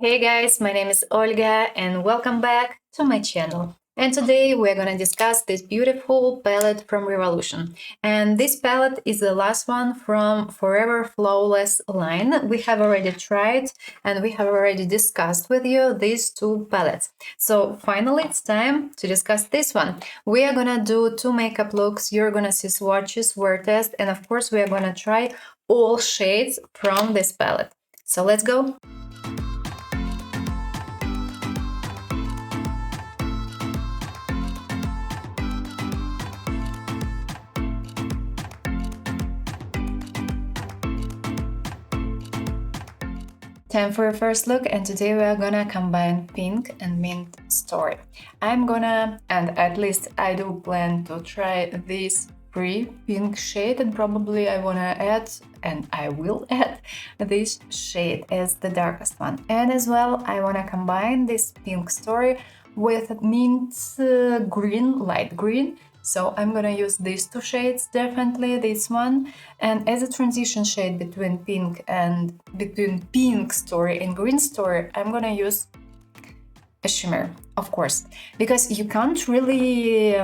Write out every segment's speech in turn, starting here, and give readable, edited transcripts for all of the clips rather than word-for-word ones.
Hey guys, my name is Olga and welcome back to my channel. And today we're gonna discuss this beautiful palette from Revolution. And this palette is the last one from Forever Flawless line. We have already tried and we have already discussed with you these two palettes. So finally it's time to discuss this one. We are gonna do two makeup looks. You're gonna see swatches, wear test, and of course we are gonna try all shades from this palette. So let's go. Time for a first look, and today we are gonna combine pink and mint story. I'm gonna, and at least I do plan to try this free pink shade, and probably I wanna add, and I will add, this shade as the darkest one. And as well, I wanna combine this pink story with mint green, light green. So I'm gonna use these two shades, definitely this one, and as a transition shade between pink story and green story, I'm gonna use a shimmer, of course, because you can't really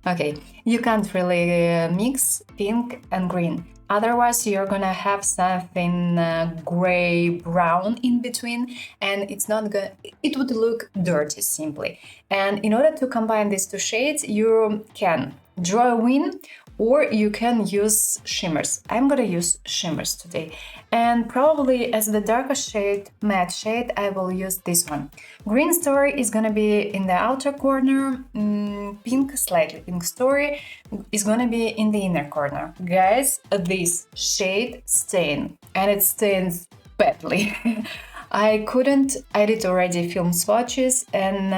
okay, you can't really mix pink and green. Otherwise, you're gonna have something gray brown in between, and it's not good. It would look dirty simply. And in order to combine these two shades, you can draw a wing or you can use shimmers. I'm gonna use shimmers today. And probably as the darkest shade, matte shade, I will use this one. Green story is gonna be in the outer corner, pink, slightly pink story is gonna be in the inner corner. Guys, this shade stain, and it stains badly. I did already film swatches and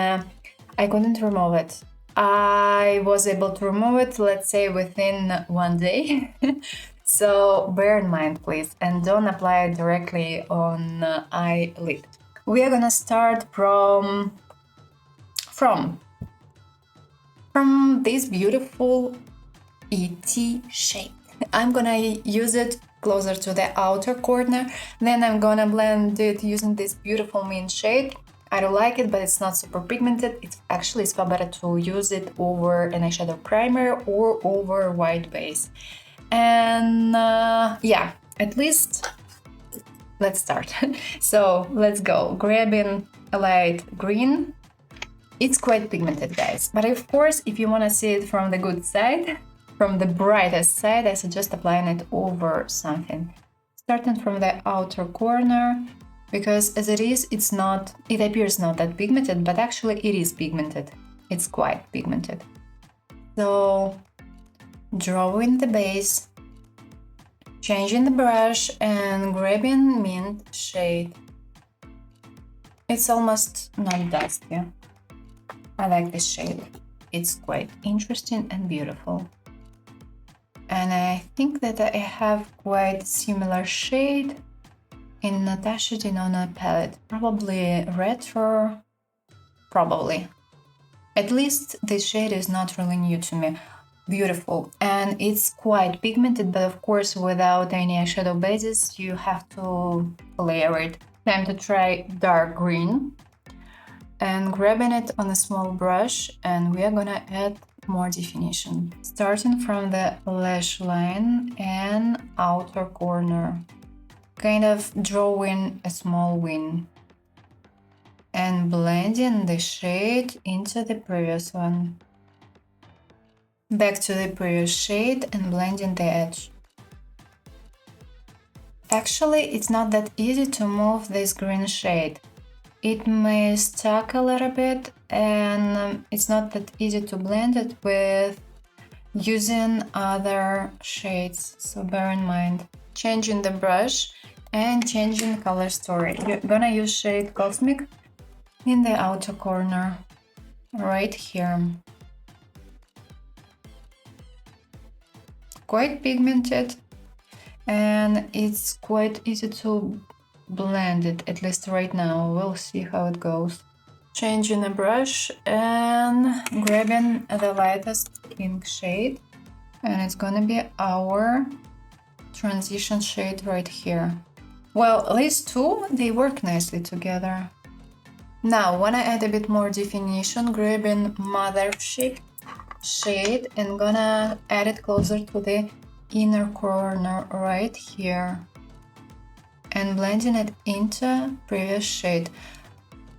I couldn't remove it. I was able to remove it, let's say, within one day. So bear in mind, please, and don't apply it directly on eyelid. We are gonna start from this beautiful ET shape. I'm gonna use it closer to the outer corner, then I'm gonna blend it using this beautiful mint shade. I don't like it, but it's not super pigmented. It's far better to use it over an eyeshadow primer or over white base. And yeah, at least let's start. So let's go. Grabbing a light green. It's quite pigmented, guys. But of course, if you want to see it from the good side, from the brightest side, I suggest applying it over something. Starting from the outer corner, because as it is, it appears not that pigmented, but actually it is pigmented. It's quite pigmented. So, drawing the base, changing the brush and grabbing mint shade. It's almost not dusty. I like this shade. It's quite interesting and beautiful. And I think that I have quite similar shade in Natasha Denona palette. Probably retro. Probably. At least this shade is not really new to me. Beautiful. And it's quite pigmented, but of course without any eyeshadow bases, you have to layer it. Time to try dark green. And grabbing it on a small brush, and we are gonna add more definition. Starting from the lash line and outer corner. Kind of drawing a small wing. And blending the shade into the previous one. Back to the previous shade and blending the edge. Actually, it's not that easy to move this green shade. It may stuck a little bit, and it's not that easy to blend it with using other shades, so bear in mind. Changing the brush and changing color story. You're gonna use shade Cosmic in the outer corner, right here. Quite pigmented, and it's quite easy to blend it, at least right now. We'll see how it goes. Changing a brush and grabbing the lightest pink shade, and it's gonna be our transition shade right here. Well, these two, they work nicely together. Now, when I add a bit more definition, grabbing Mothership shade and gonna add it closer to the inner corner right here and blending it into previous shade.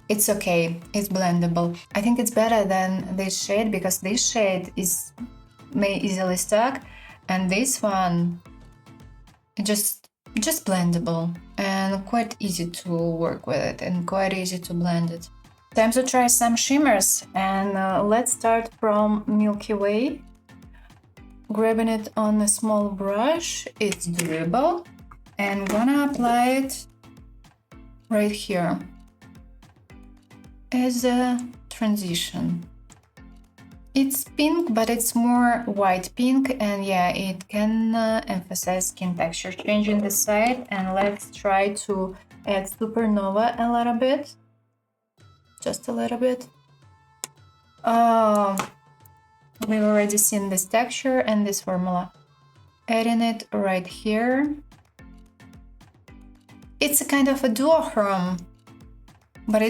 It's okay, it's blendable. I think it's better than this shade because this shade may easily stuck, and this one just blendable and quite easy to work with it and quite easy to blend it. Time to try some shimmers, and let's start from Milky Way. Grabbing it on a small brush, it's durable, and gonna apply it right here as a transition. It's pink, but it's more white pink, and yeah, it can emphasize skin texture change in the side. And let's try to add Supernova a little bit, just a little bit. Oh, we've already seen this texture and this formula. Adding it right here. It's a kind of a duochrome, but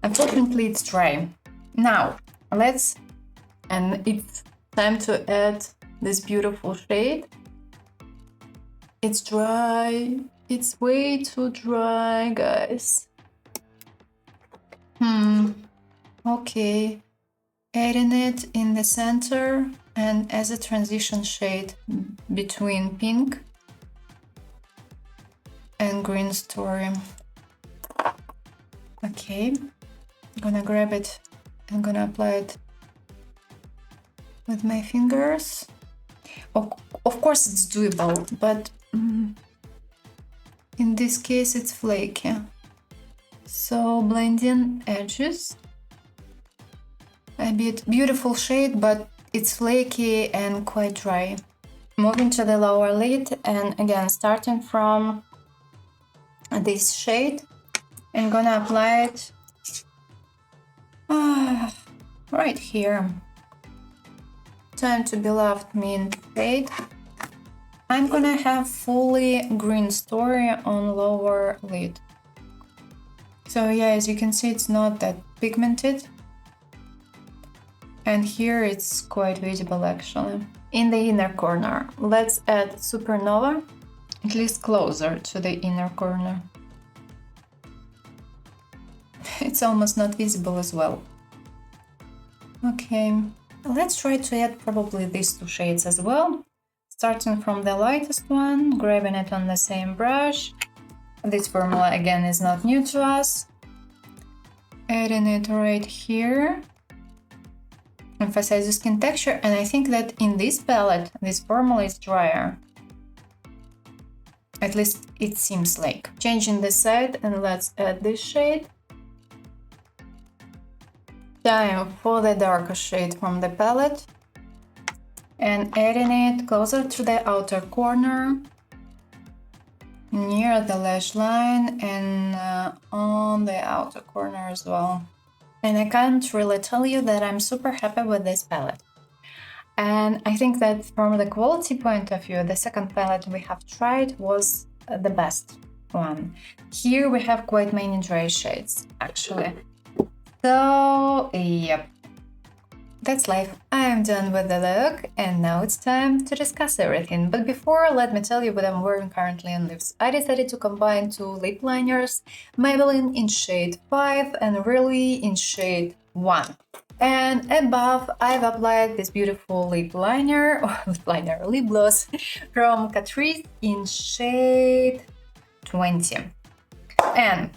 unfortunately it's dry. Now, and it's time to add this beautiful shade. It's dry. It's way too dry, guys. Okay. Adding it in the center and as a transition shade between pink and green story. Okay. I'm gonna grab it. I'm gonna apply it with my fingers. Of course it's doable, but in this case it's flaky. So blending edges. A bit beautiful shade, but it's flaky and quite dry. Moving to the lower lid, and again starting from this shade, I'm gonna apply it right here. Time to Beloved Mint shade. I'm gonna have fully green story on lower lid. So yeah, as you can see, it's not that pigmented. And here it's quite visible actually. In the inner corner, let's add Supernova, at least closer to the inner corner. It's almost not visible as well. Okay, let's try to add probably these two shades as well. Starting from the lightest one, grabbing it on the same brush. This formula again is not new to us. Adding it right here. Emphasize the skin texture, and I think that in this palette, this formula is drier. At least it seems like. Changing the side, and let's add this shade. Time for the darker shade from the palette. And adding it closer to the outer corner, near the lash line, and on the outer corner as well. And I can't really tell you that I'm super happy with this palette. And I think that from the quality point of view, the second palette we have tried was the best one. Here we have quite many dry shades, actually. So, yep. That's life. I'm done with the look, and now it's time to discuss everything. But before, let me tell you what I'm wearing currently on lips. I decided to combine two lip liners, Maybelline in shade 5 and Really in shade 1. And above, I've applied this beautiful lip liner, lip gloss from Catrice in shade 20. And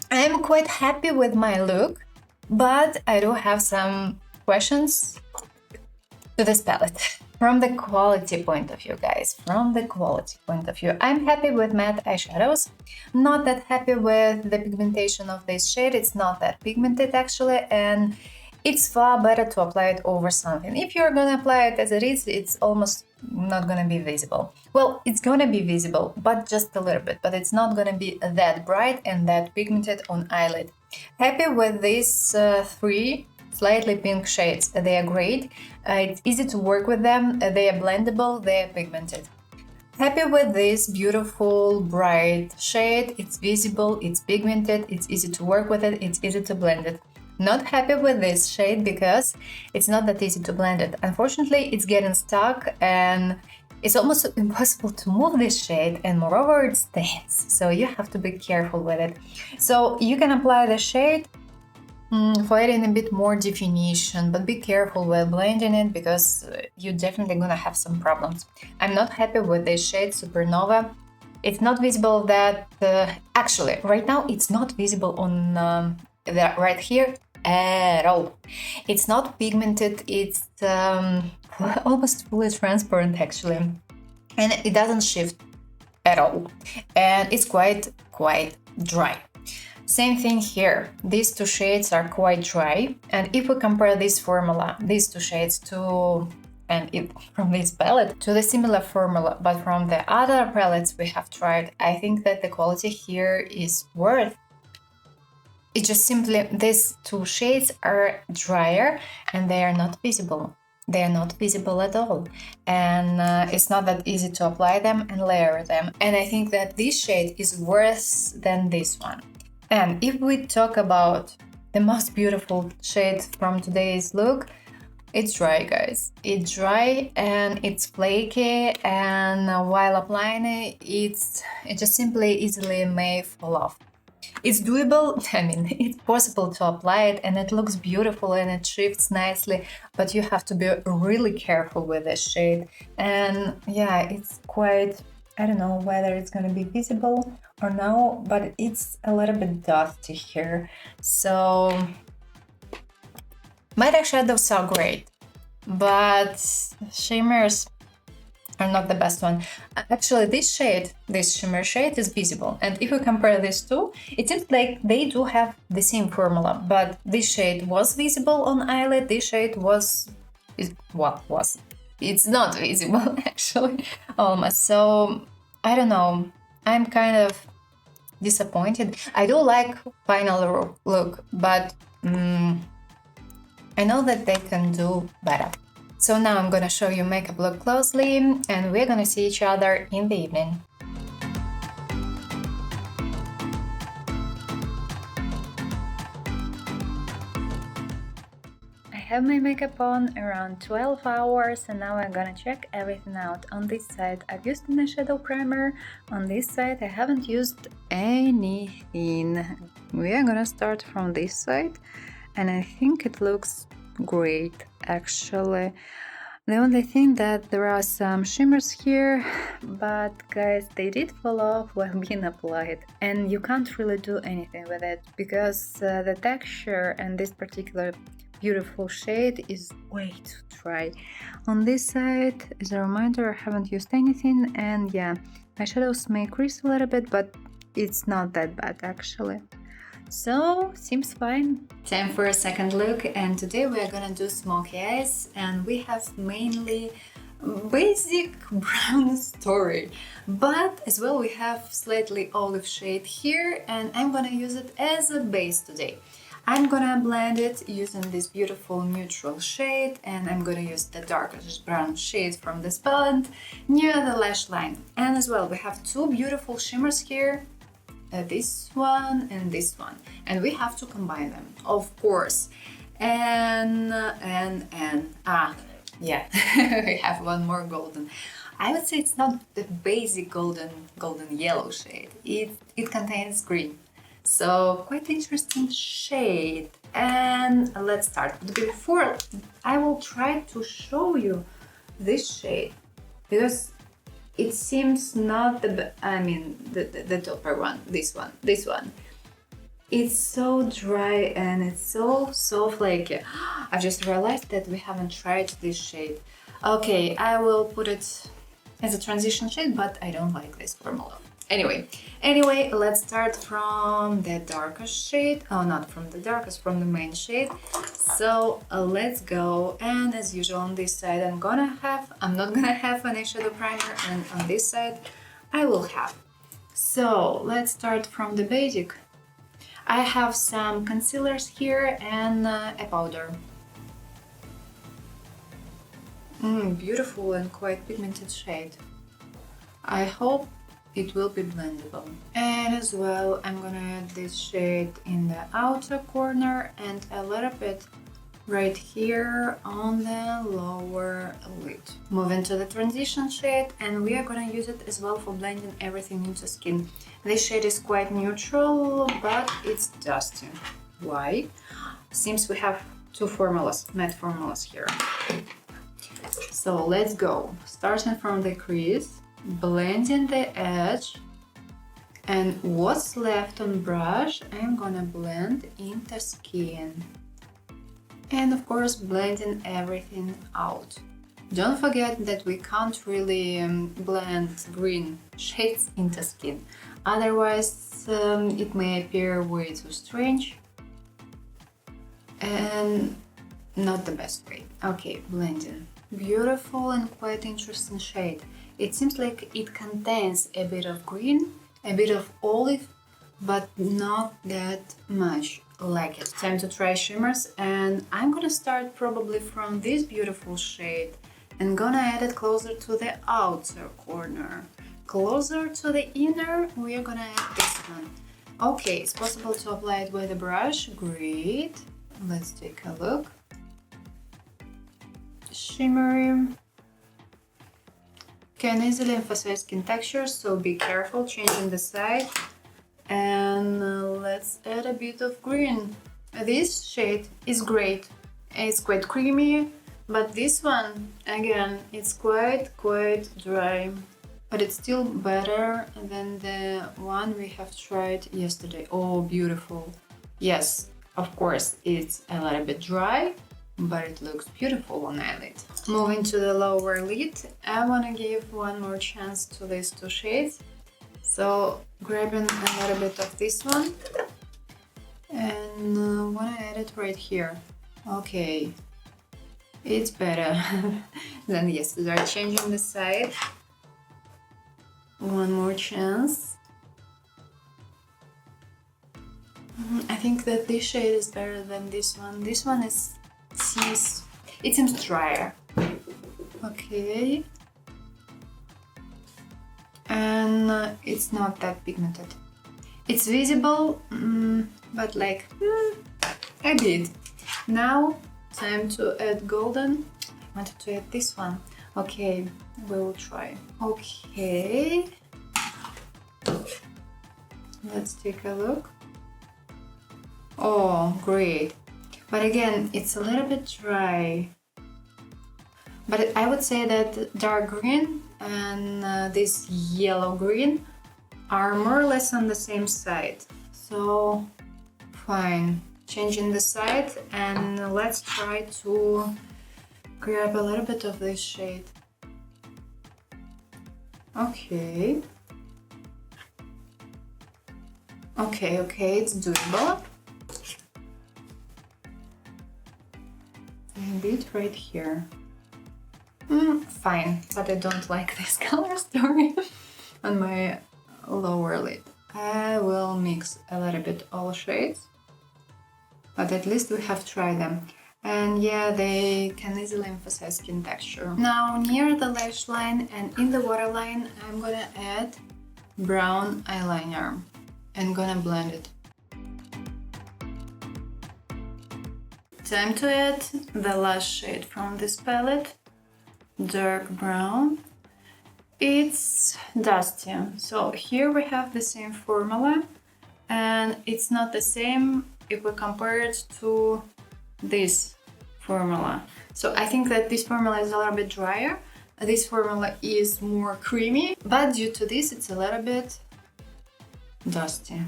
I'm quite happy with my look, but I do have some questions to this palette. From the quality point of view, guys, from the quality point of view, I'm happy with matte eyeshadows. Not that happy with the pigmentation of this shade. It's not that pigmented actually, and it's far better to apply it over something. If you're gonna apply it as it is, it's almost not gonna be visible. Well, it's gonna be visible, but just a little bit, but it's not gonna be that bright and that pigmented on eyelid. Happy with these three slightly pink shades. They are great. It's easy to work with them. They are blendable. They are pigmented. Happy with this beautiful bright shade. It's visible, it's pigmented, it's easy to work with it, it's easy to blend it. Not happy with this shade because it's not that easy to blend it. Unfortunately, it's getting stuck and it's almost impossible to move this shade, and moreover it stains, so you have to be careful with it. So you can apply the shade for adding a bit more definition, but be careful while blending it because you're definitely gonna have some problems. I'm not happy with this shade, Supernova. It's not visible that, actually, right now it's not visible on right here at all. It's not pigmented, it's almost fully transparent actually, and it doesn't shift at all, and it's quite dry. Same thing here, these two shades are quite dry, and if we compare this formula, these two shades to, and from this palette to the similar formula but from the other palettes we have tried, I think that the quality here is worth. It's just simply these two shades are drier and they are not visible. They are not visible at all, and it's not that easy to apply them and layer them. And I think that this shade is worse than this one. And if we talk about the most beautiful shade from today's look, it's dry, guys. It's dry and it's flaky, and while applying it, it just simply easily may fall off. It's doable, I mean, it's possible to apply it and it looks beautiful and it shifts nicely, but you have to be really careful with this shade. And yeah, it's quite, I don't know whether it's gonna be visible or no, but it's a little bit dusty here. So my dark shadows are great, but shimmers are not the best one. Actually, this shade, this shimmer shade, is visible, and if we compare these two, it seems like they do have the same formula, but this shade was visible on eyelid, this shade it's not visible actually, almost. So I don't know, I'm kind of disappointed. I do like final look, but I know that they can do better. So now I'm gonna show you makeup look closely, and we're gonna see each other in the evening. I have my makeup on around 12 hours, and now I'm gonna check everything out. On this side I've used an eyeshadow primer, on this side I haven't used anything. We are gonna start from this side, and I think it looks great actually. The only thing that there are some shimmers here, but guys, they did fall off while being applied, and you can't really do anything with it because the texture and this particular beautiful shade is way too dry. On this side, as a reminder, I haven't used anything, and yeah, my shadows may crease a little bit, but it's not that bad actually. So, seems fine. Time for a second look, and today we are gonna do smoky eyes, and we have mainly basic brown story, but as well we have slightly olive shade here, and I'm gonna use it as a base today. I'm gonna blend it using this beautiful neutral shade, and I'm gonna use the darkest brown shade from this palette near the lash line. And as well we have two beautiful shimmers here, this one and this one, and we have to combine them, of course. And yeah, we have one more golden. I would say it's not the basic golden yellow shade. It contains green, so quite interesting shade. And let's start. But before I will try to show you this shade because it seems not the topper one, this one. It's so dry and it's so flaky. I just realized that we haven't tried this shade. Okay, I will put it as a transition shade, but I don't like this formula. Anyway, let's start from the darkest shade. Oh, not from the darkest, from the main shade. So let's go. And as usual, on this side I'm not gonna have an eyeshadow primer, and on this side I will have. So let's start from the basic. I have some concealers here and a powder. Beautiful and quite pigmented shade. I hope it will be blendable. And as well, I'm gonna add this shade in the outer corner and a little bit right here on the lower lid. Moving to the transition shade, and we are gonna use it as well for blending everything into skin. This shade is quite neutral, but it's dusty. Why? Seems we have two formulas, matte formulas here. So let's go. Starting from the crease, blending the edge, and what's left on brush, I'm gonna blend into skin. And of course, blending everything out. Don't forget that we can't really blend green shades into skin. Otherwise, it may appear way too strange and not the best way. Okay, blending. Beautiful and quite interesting shade. It seems like it contains a bit of green, a bit of olive, but not that much. Like it. Time to try shimmers, and I'm gonna start probably from this beautiful shade and gonna add it closer to the outer corner. Closer to the inner, we are gonna add this one. Okay, it's possible to apply it with a brush. Great. Let's take a look. Shimmery. Can easily emphasize skin texture, so be careful changing the side. And let's add a bit of green. This shade is great. It's quite creamy, but this one, again, it's quite dry. But it's still better than the one we have tried yesterday. Oh, beautiful. Yes, of course, it's a little bit dry, but it looks beautiful on eyelid. Moving to the lower lid, I want to give one more chance to these two shades. So grabbing a little bit of this one and want to add it right here. Okay, it's better than yesterday. Changing the side. One more chance. I think that this shade is better than this one. This one seems drier. Okay. And it's not that pigmented. It's visible, but like a bit. Now, time to add golden. I wanted to add this one. Okay, we will try. Okay. Let's take a look. Oh, great. But again, it's a little bit dry. But I would say that dark green and this yellow green are more or less on the same side. So, fine. Changing the side, and let's try to grab a little bit of this shade. Okay. Okay, it's doable. A bit right here. Fine, but I don't like this color story on my lower lid. I will mix a little bit all shades, but at least we have tried them. And yeah, they can easily emphasize skin texture. Now, near the lash line and in the waterline, I'm gonna add brown eyeliner and gonna blend it. Time to add the last shade from this palette. Dark brown. It's dusty. So here we have the same formula, and it's not the same if we compare it to this formula. So I think that this formula is a little bit drier. This formula is more creamy, but due to this it's a little bit dusty.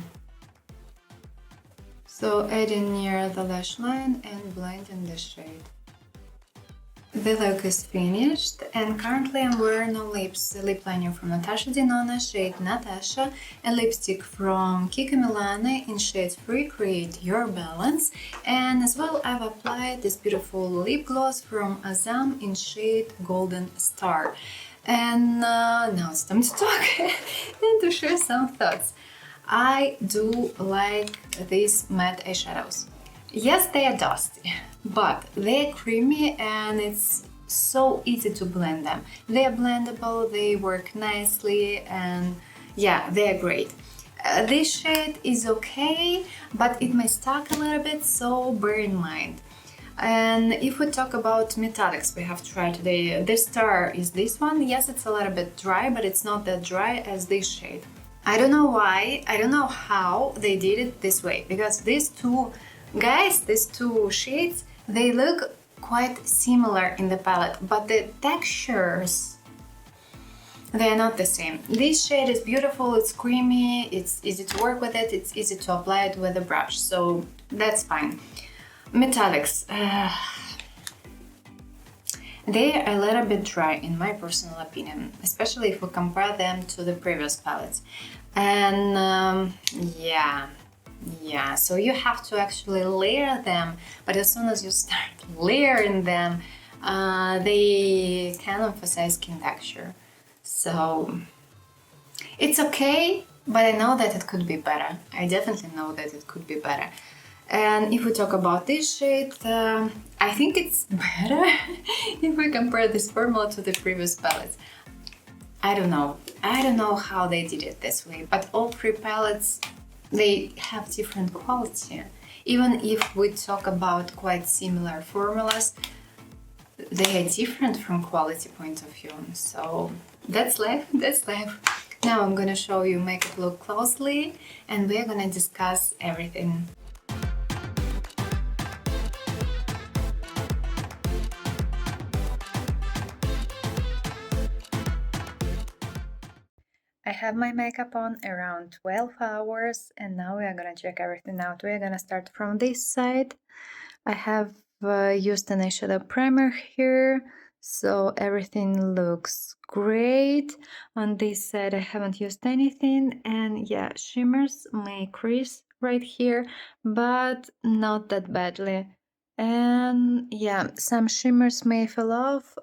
So adding near the lash line and blending the shade. The look is finished, and currently I'm wearing on lips a lip liner from Natasha Denona, shade Natasha, a lipstick from Kika Milano in shade Free Create Your Balance, and as well I've applied this beautiful lip gloss from Azam in shade Golden Star. And now it's time to talk and to share some thoughts. I do like these matte eyeshadows. Yes, they are dusty, but they're creamy and it's so easy to blend them. They are blendable, they work nicely, and yeah, they are great. This shade is okay, but it may stuck a little bit, so bear in mind. And if we talk about metallics we have tried today, the star is this one. Yes, it's a little bit dry, but it's not that dry as this shade. I don't know why, I don't know how they did it this way, because these two shades, they look quite similar in the palette, but the textures, they are not the same. This shade is beautiful, it's creamy, it's easy to work with it, it's easy to apply it with a brush, so that's fine. Metallics, they are a little bit dry in my personal opinion, especially if we compare them to the previous palettes. And yeah, so you have to actually layer them, but as soon as you start layering them, they can emphasize skin texture. So it's okay, but I know that it could be better. I definitely know that it could be better. And if we talk about this shade, I think it's better if we compare this formula to the previous palettes. I don't know how they did it this way, but all three palettes, they have different quality. Even if we talk about quite similar formulas, they are different from quality point of view. So that's life, that's life. Now I'm gonna show you makeup look closely, and we're gonna discuss everything. I have my makeup on around 12 hours, and now we are gonna check everything out. We are gonna start from this side. I have used an eyeshadow primer here, so everything looks great. On this side I haven't used anything, and yeah, shimmers may crease right here, but not that badly. And yeah, some shimmers may fall off,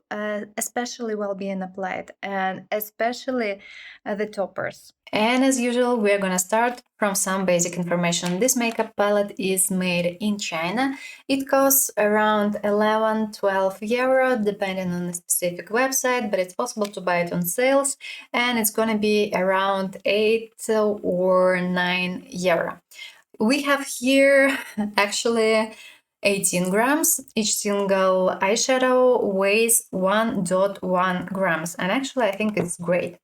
especially while being applied, and especially the toppers. And as usual, we're gonna start from some basic information. This makeup palette is made in China. It costs around 11-12 euro, depending on the specific website, but it's possible to buy it on sales, and it's gonna be around 8 or 9 euro. We have here actually 18 grams. Each single eyeshadow weighs 1.1 grams, and actually I think it's great.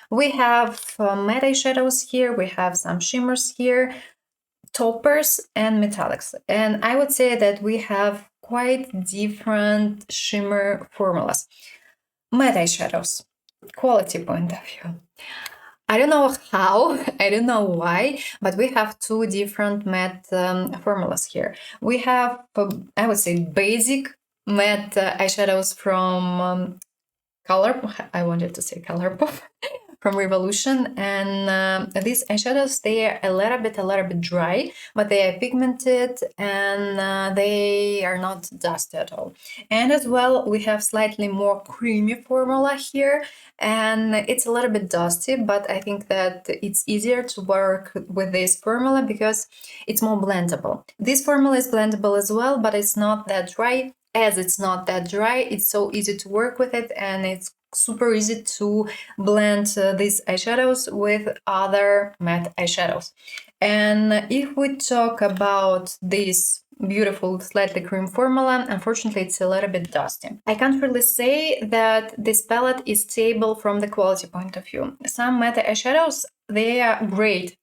We have matte eyeshadows here, we have some shimmers here, toppers and metallics, and I would say that we have quite different shimmer formulas. Matte eyeshadows, quality point of view. I don't know how, I don't know why, but we have two different matte formulas here. We have, I would say, basic matte eyeshadows from I wanted to say Colourpop, from Revolution, and these eyeshadows, they are a little bit dry, but they are pigmented, and they are not dusty at all. And as well, we have slightly more creamy formula here, and it's a little bit dusty, but I think that it's easier to work with this formula because it's more blendable. This formula is blendable as well, but it's not that dry. As it's not that dry, it's so easy to work with it, and it's super easy to blend these eyeshadows with other matte eyeshadows. And if we talk about this beautiful slightly cream formula, unfortunately it's a little bit dusty. I can't really say that this palette is stable from the quality point of view. Some matte eyeshadows, they are great.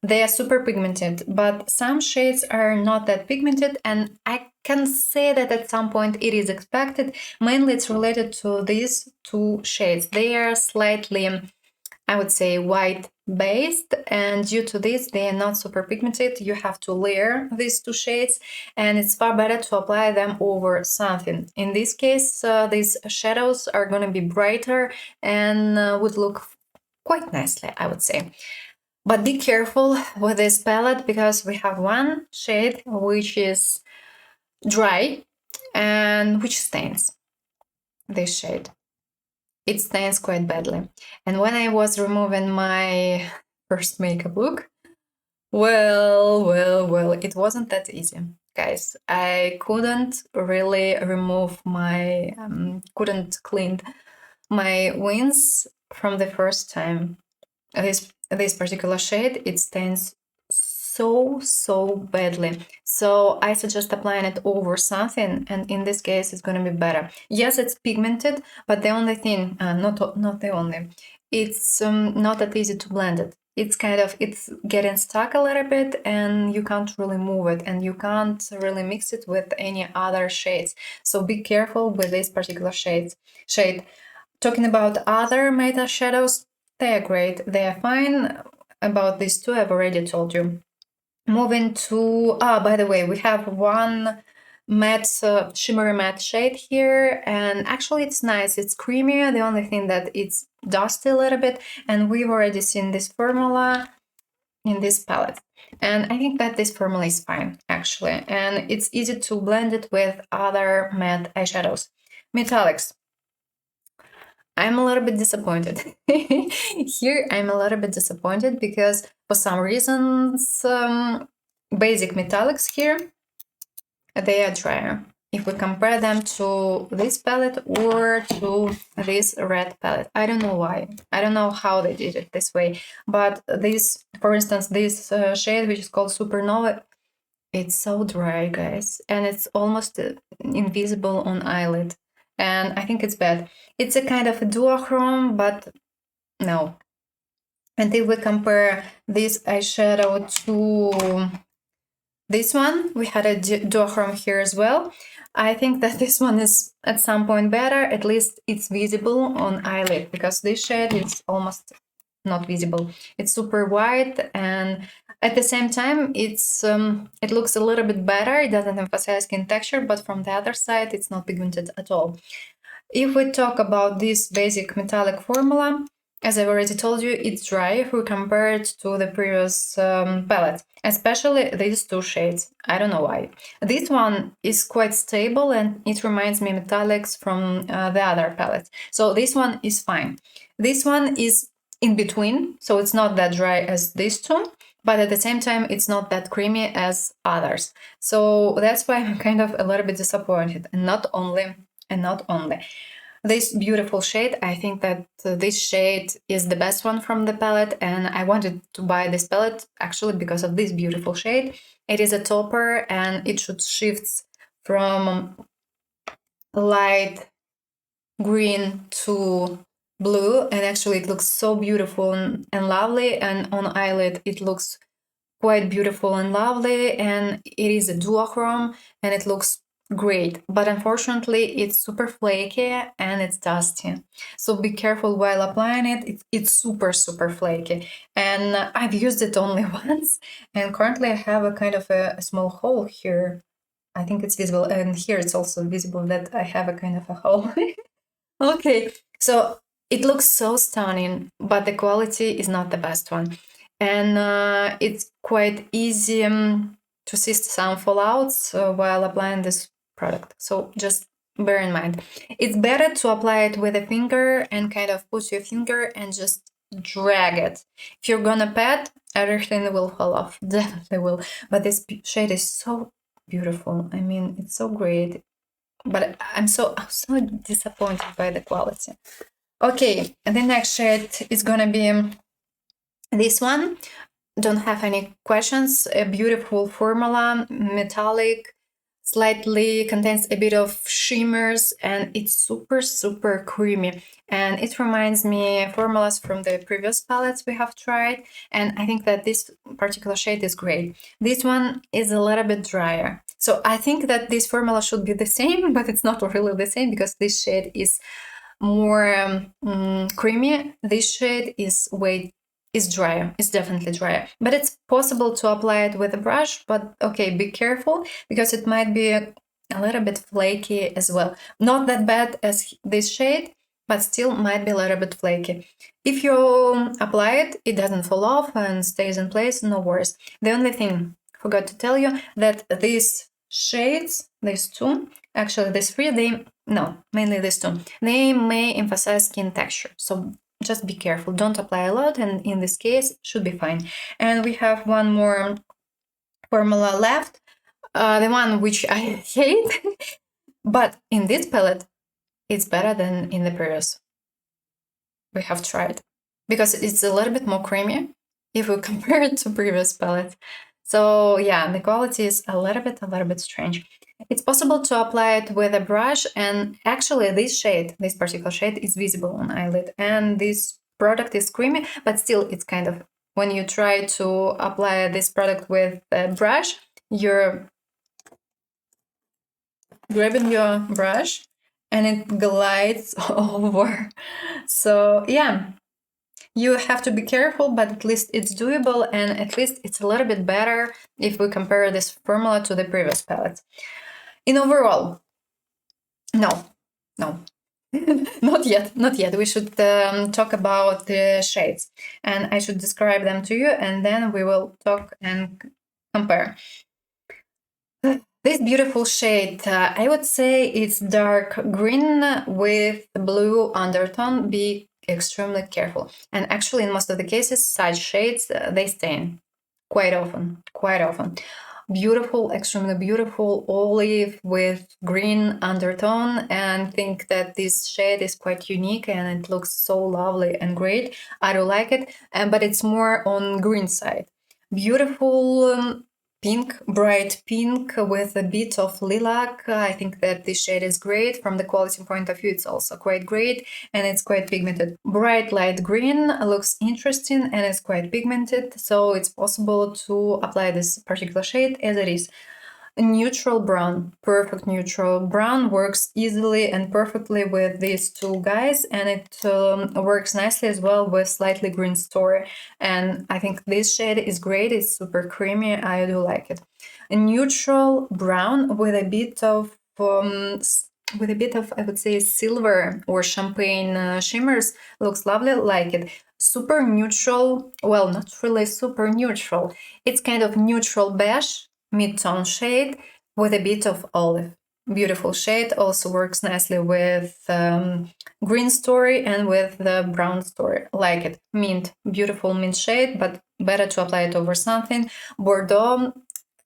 They are super pigmented, but some shades are not that pigmented, and I can say that at some point it is expected. Mainly it's related to these two shades. They are slightly, I would say, white based, and due to this they are not super pigmented. You have to layer these two shades, and it's far better to apply them over something. In this case, these shadows are going to be brighter and would look quite nicely, I would say. But be careful with this palette, because we have one shade which is dry and which stains. This shade, it stains quite badly. And when I was removing my first makeup look, well, it wasn't that easy. guys. I couldn't really remove my, couldn't clean my wings from the first time. This particular shade, it stains so badly. So I suggest applying it over something, and in this case, it's gonna be better. Yes, it's pigmented, but the only thing, not the only, it's not that easy to blend it. It's getting stuck a little bit, and you can't really move it, and you can't really mix it with any other shades. So be careful with this particular shade. Talking about other meta shadows, they are great, they are fine. About these two, I've already told you. Moving to, by the way, we have one matte, shimmery matte shade here, and actually it's nice, it's creamy. The only thing that it's dusty a little bit, and we've already seen this formula in this palette. And I think that this formula is fine, actually, and it's easy to blend it with other matte eyeshadows. Metallics. I'm a little bit disappointed. Here, I'm a little bit disappointed because for some reasons, basic metallics here, they are drier. If we compare them to this palette or to this red palette, I don't know why. I don't know how they did it this way. But this, for instance, this shade, which is called Supernova, it's so dry, guys. And it's almost invisible on eyelid. And I think it's bad. It's a kind of a duochrome, but no. And if we compare this eyeshadow to this one, we had a duochrome here as well. I think that this one is at some point better. At least it's visible on eyelid, because this shade is almost not visible. It's super white, and at the same time, it looks a little bit better. It doesn't emphasize skin texture, but from the other side, it's not pigmented at all. If we talk about this basic metallic formula, as I've already told you, it's dry if we compare it to the previous palette, especially these two shades. I don't know why. This one is quite stable, and it reminds me metallics from the other palette. So this one is fine. This one is in between, so it's not that dry as these two, but at the same time, it's not that creamy as others. So that's why I'm kind of a little bit disappointed. And not only this beautiful shade, I think that this shade is the best one from the palette, and I wanted to buy this palette actually because of this beautiful shade. It is a topper, and it should shift from light green to blue, and actually it looks so beautiful and lovely, and on eyelid it looks quite beautiful and lovely, and it is a duochrome, and it looks great. But unfortunately, it's super flaky and it's dusty. So be careful while applying it. It's super flaky. And I've used it only once, and currently I have a kind of a small hole here. I think it's visible, and here it's also visible that I have a kind of a hole. Okay, so it looks so stunning, but the quality is not the best one. And it's quite easy to see some fallouts while applying this product. So just bear in mind. It's better to apply it with a finger and kind of put your finger and just drag it. If you're gonna pat, everything will fall off. Definitely will. But this shade is so beautiful. I mean, it's so great. But I'm so disappointed by the quality. Okay, and the next shade is gonna be this one. Don't have any questions. A beautiful formula, metallic, slightly contains a bit of shimmers, and it's super creamy. And it reminds me of formulas from the previous palettes we have tried, and I think that this particular shade is great. This one is a little bit drier. So I think that this formula should be the same, but it's not really the same because this shade is more creamy. This shade is drier. It's definitely drier, but it's possible to apply it with a brush. But okay, be careful because it might be a little bit flaky as well. Not that bad as this shade, but still might be a little bit flaky. If you apply it, it doesn't fall off and stays in place, no worries. The only thing I forgot to tell you that these shades, these two, actually these three, mainly these two, they may emphasize skin texture. So just be careful, don't apply a lot, and in this case should be fine. And we have one more formula left. the one which I hate. But in this palette, it's better than in the previous. We have tried because it's a little bit more creamy if we compare it to previous palettes. So yeah, the quality is a little bit strange. It's possible to apply it with a brush, and actually this particular shade is visible on eyelid, and this product is creamy, but still it's kind of, when you try to apply this product with a brush, you're grabbing your brush and it glides over. So yeah, you have to be careful, but at least it's doable, and at least it's a little bit better if we compare this formula to the previous palettes. In overall, no, not yet. We should talk about the shades, and I should describe them to you, and then we will talk and compare. This beautiful shade, I would say it's dark green with blue undertone. Be extremely careful. And actually, in most of the cases, such shades, they stain quite often. Beautiful, extremely beautiful olive with green undertone, and think that this shade is quite unique and it looks so lovely and great. I do like it, but it's more on green side. Beautiful pink, bright pink with a bit of lilac. I think that this shade is great. From the quality point of view, it's also quite great, and it's quite pigmented. Bright light green looks interesting and it's quite pigmented, so it's possible to apply this particular shade as it is. A neutral brown, perfect neutral brown, works easily and perfectly with these two guys, and it works nicely as well with slightly green story. And I think this shade is great. It's super creamy. I do like it. A neutral brown with a bit of I would say silver or champagne shimmers looks lovely. Like it. Super neutral. Well, not really super neutral. It's kind of neutral beige, mid-tone shade with a bit of olive. Beautiful shade, also works nicely with green story and with the brown story. Like it. Mint, beautiful mint shade, but better to apply it over something. Bordeaux,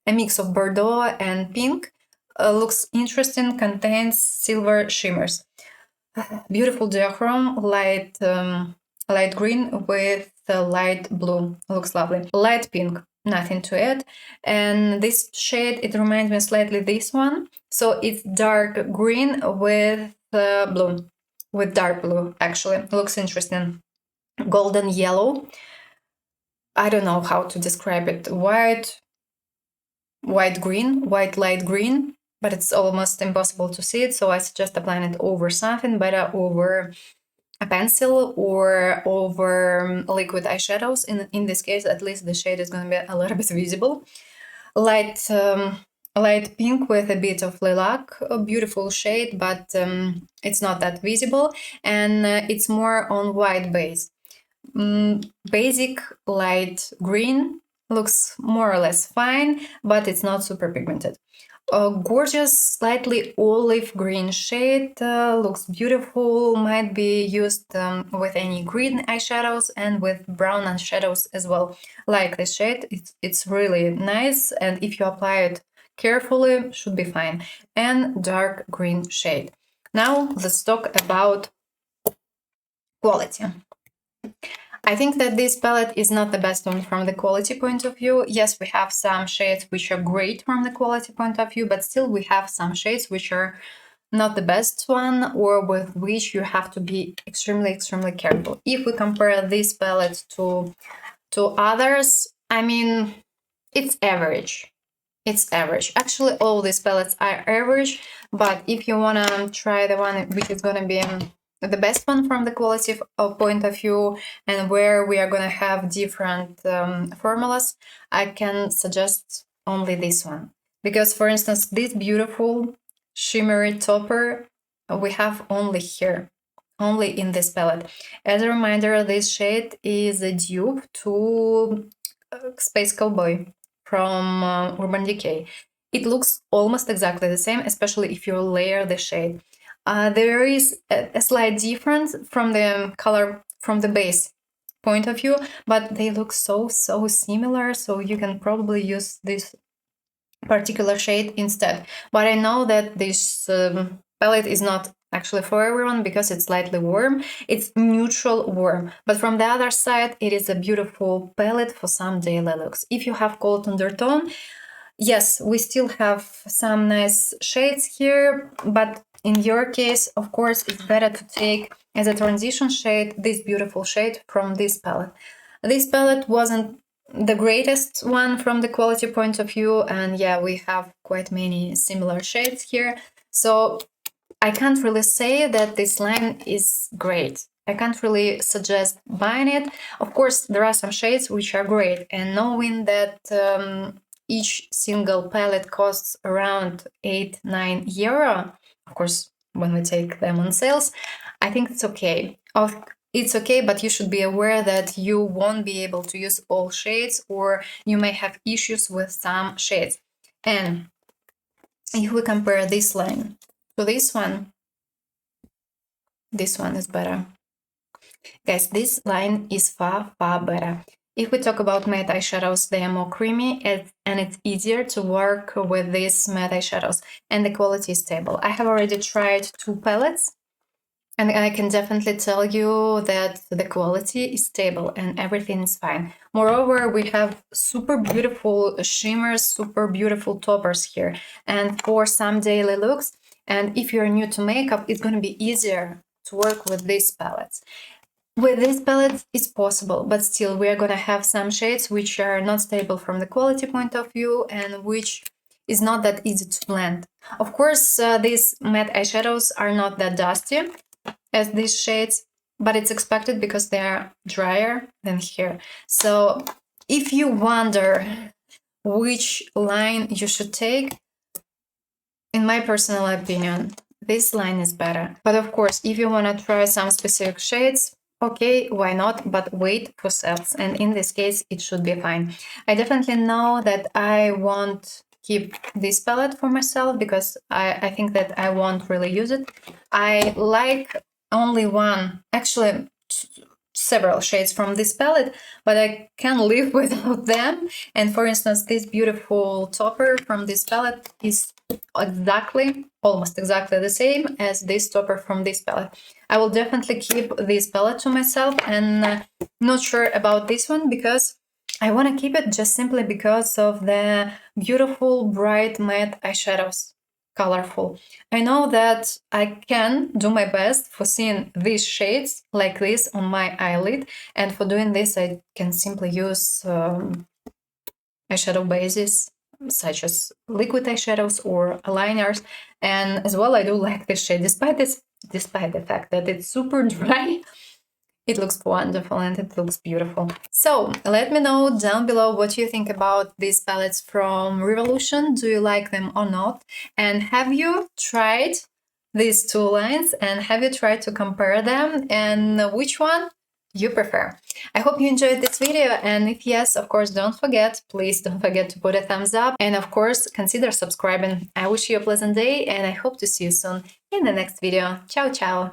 a mix of Bordeaux and pink. Looks interesting, contains silver shimmers. Beautiful diachrome, light green with light blue. Looks lovely. Light pink, nothing to add. And this shade, it reminds me slightly this one. So it's dark green with blue, with dark blue, actually. Looks interesting. Golden yellow. I don't know how to describe it. White green, white light green, but it's almost impossible to see it. So I suggest applying it over something, better over a pencil or over liquid eyeshadows. In this case, at least the shade is going to be a little bit visible. Light pink with a bit of lilac, a beautiful shade, but it's not that visible, and it's more on white base. Basic light green looks more or less fine, but it's not super pigmented. A gorgeous, slightly olive green shade, looks beautiful, might be used with any green eyeshadows and with brown eyeshadows as well. Like this shade, it's really nice, and if you apply it carefully, should be fine. And dark green shade. Now let's talk about quality. I think that this palette is not the best one from the quality point of view. Yes, we have some shades which are great from the quality point of view, but still we have some shades which are not the best one, or with which you have to be extremely careful. If we compare this palette to others, I mean, it's average. It's average. Actually, all these palettes are average, but if you want to try the one which is going to be the best one from the quality point of view, and where we are going to have different formulas, I can suggest only this one. Because, for instance, this beautiful shimmery topper we have only here, only in this palette. As a reminder, this shade is a dupe to Space Cowboy from Urban Decay. It looks almost exactly the same, especially if you layer the shade. There is a slight difference from the color from the base point of view, but they look so similar, so you can probably use this particular shade instead. But I know that this palette is not actually for everyone because it's slightly warm. It's neutral warm. But from the other side, it is a beautiful palette for some daily looks. If you have cold undertone, yes, we still have some nice shades here, but in your case, of course, it's better to take as a transition shade this beautiful shade from this palette. This palette wasn't the greatest one from the quality point of view, and yeah, we have quite many similar shades here. So I can't really say that this line is great. I can't really suggest buying it. Of course, there are some shades which are great, and knowing that each single palette costs around 8-9 euro, of course, when we take them on sales, I think it's okay. It's okay, but you should be aware that you won't be able to use all shades, or you may have issues with some shades. And if we compare this line to this one is better. Guys, this line is far better. If we talk about matte eyeshadows, they are more creamy and it's easier to work with these matte eyeshadows, and the quality is stable. I have already tried 2 palettes, and I can definitely tell you that the quality is stable and everything is fine. Moreover, we have super beautiful shimmers, super beautiful toppers here. And for some daily looks, and if you're new to makeup, it's going to be easier to work with these palettes. With these palettes, it's possible, but still we are going to have some shades which are not stable from the quality point of view and which is not that easy to blend. Of course, these matte eyeshadows are not that dusty as these shades, but it's expected because they are drier than here. So if you wonder which line you should take, in my personal opinion, this line is better. But of course, if you want to try some specific shades, okay, why not? But wait for sales. And in this case, it should be fine. I definitely know that I won't keep this palette for myself because I think that I won't really use it. I like only one, actually several shades from this palette, but I can live without them. And for instance, this beautiful topper from this palette is almost exactly the same as this topper from this palette. I will definitely keep this palette to myself, and not sure about this one because I want to keep it just simply because of the beautiful bright matte eyeshadows. Colorful. I know that I can do my best for seeing these shades like this on my eyelid, and for doing this I can simply use eyeshadow bases such as liquid eyeshadows or aligners, and as well I do like this shade despite the fact that it's super dry. It looks wonderful and it looks beautiful. So let me know down below what you think about these palettes from Revolution. Do you like them or not? And have you tried these 2 lines, and have you tried to compare them, and which one you prefer? I hope you enjoyed this video, and if yes, of course, please don't forget to put a thumbs up, and of course, consider subscribing. I wish you a pleasant day, and I hope to see you soon in the next video. Ciao, ciao!